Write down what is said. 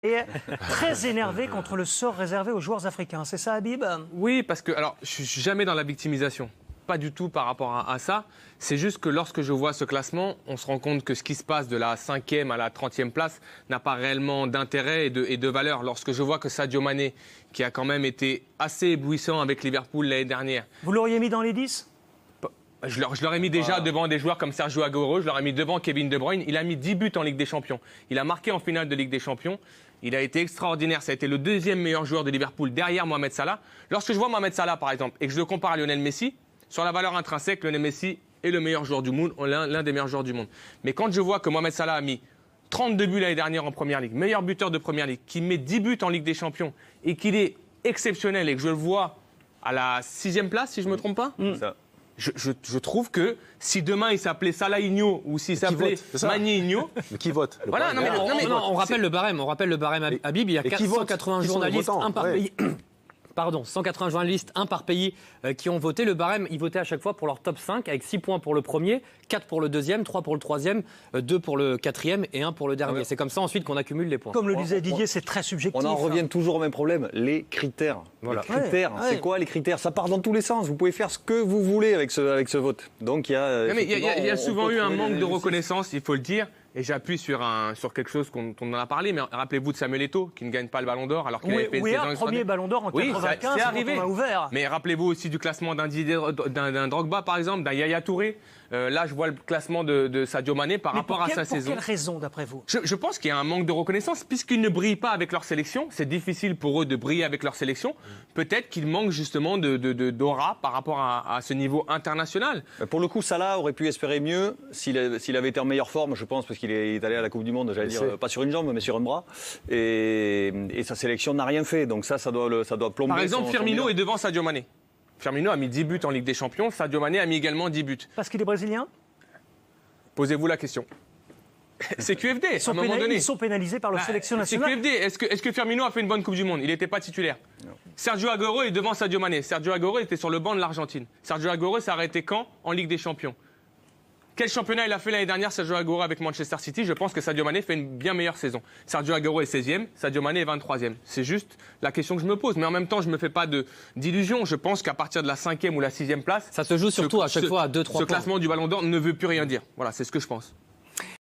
est très énervé contre le sort réservé aux joueurs africains. C'est ça, Habib? Oui, parce que, alors, je suis jamais dans la victimisation. Pas du tout par rapport à ça. C'est juste que lorsque je vois ce classement, on se rend compte que ce qui se passe de la 5e à la 30e place n'a pas réellement d'intérêt et de valeur. Lorsque je vois que Sadio Mané, qui a quand même été assez éblouissant avec Liverpool l'année dernière... Vous l'auriez mis dans les 10? Je l'aurais mis déjà devant des joueurs comme Sergio Aguero, je l'aurais mis devant Kevin De Bruyne. Il a mis 10 buts en Ligue des Champions. Il a marqué en finale de Ligue des Champions. Il a été extraordinaire. Ça a été le deuxième meilleur joueur de Liverpool derrière Mohamed Salah. Lorsque je vois Mohamed Salah, par exemple, et que je le compare à Lionel Messi, sur la valeur intrinsèque, Lionel Messi est le meilleur joueur du monde, l'un des meilleurs joueurs du monde. Mais quand je vois que Mohamed Salah a mis 32 buts l'année dernière en Première Ligue, meilleur buteur de Première Ligue, qui met 10 buts en Ligue des Champions et qu'il est exceptionnel et que je le vois à la 6e place, si je ne me trompe pas, je trouve que si demain il s'appelait Salahigno ou s'il s'appelait Magnigno... Mais qui vote? Voilà, On rappelle le barème. On rappelle le barème Habib. Il y a 180 journalistes, un par pays. Pardon, 180 journalistes, un par pays, qui ont voté. Le barème, ils votaient à chaque fois pour leur top 5, avec 6 points pour le premier, 4 pour le deuxième, 3 pour le troisième, 2 pour le quatrième et 1 pour le dernier. C'est comme ça ensuite qu'on accumule les points. Comme le disait Didier, c'est très subjectif. On en revient toujours au même problème, les critères. Voilà. Les critères, c'est quoi les critères? Ça part dans tous les sens. Vous pouvez faire ce que vous voulez avec ce vote. Donc il y a souvent eu un manque de reconnaissance, il faut le dire. Et j'appuie sur quelque chose qu'on en a parlé, mais rappelez-vous de Samuel Eto'o, qui ne gagne pas le Ballon d'Or, alors qu'il avait fait une saison extraordinaire. Premier Ballon d'Or en 95, c'est arrivé. Quand on a ouvert. Mais rappelez-vous aussi du classement d'un Drogba, par exemple, d'un Yaya Touré. Là, je vois le classement de Sadio Mané par rapport à sa saison. Pour quelle raison, d'après vous? Je pense qu'il y a un manque de reconnaissance, puisqu'ils ne brillent pas avec leur sélection. C'est difficile pour eux de briller avec leur sélection. Peut-être qu'il manque justement d'aura par rapport à ce niveau international. Pour le coup, Salah aurait pu espérer mieux s'il avait été en meilleure forme, je pense, parce qu'il est allé à la Coupe du Monde, j'allais dire, pas sur une jambe, mais sur un bras. Et sa sélection n'a rien fait. Donc ça doit plomber. Par exemple, Firmino est devant Sadio Mané. Firmino a mis 10 buts en Ligue des Champions. Sadio Mané a mis également 10 buts. Parce qu'il est brésilien? Posez-vous la question. C'est QFD, à un moment donné. Ils sont pénalisés par leur sélection nationale. C'est QFD. Est-ce que Firmino a fait une bonne Coupe du Monde? Il n'était pas titulaire. Non. Sergio Aguero est devant Sadio Mané. Sergio Aguero était sur le banc de l'Argentine. Sergio Aguero s'est arrêté quand? En Ligue des Champions. Quel championnat il a fait l'année dernière, Sergio Aguero, avec Manchester City? Je pense que Sadio Mané fait une bien meilleure saison. Sergio Aguero est 16e, Sadio Mané est 23e. C'est juste la question que je me pose. Mais en même temps, je ne me fais pas d'illusions. Je pense qu'à partir de la 5e ou la 6e place... Ça se joue surtout à chaque fois à 2-3 points. Ce classement du Ballon d'Or ne veut plus rien dire. Voilà, c'est ce que je pense.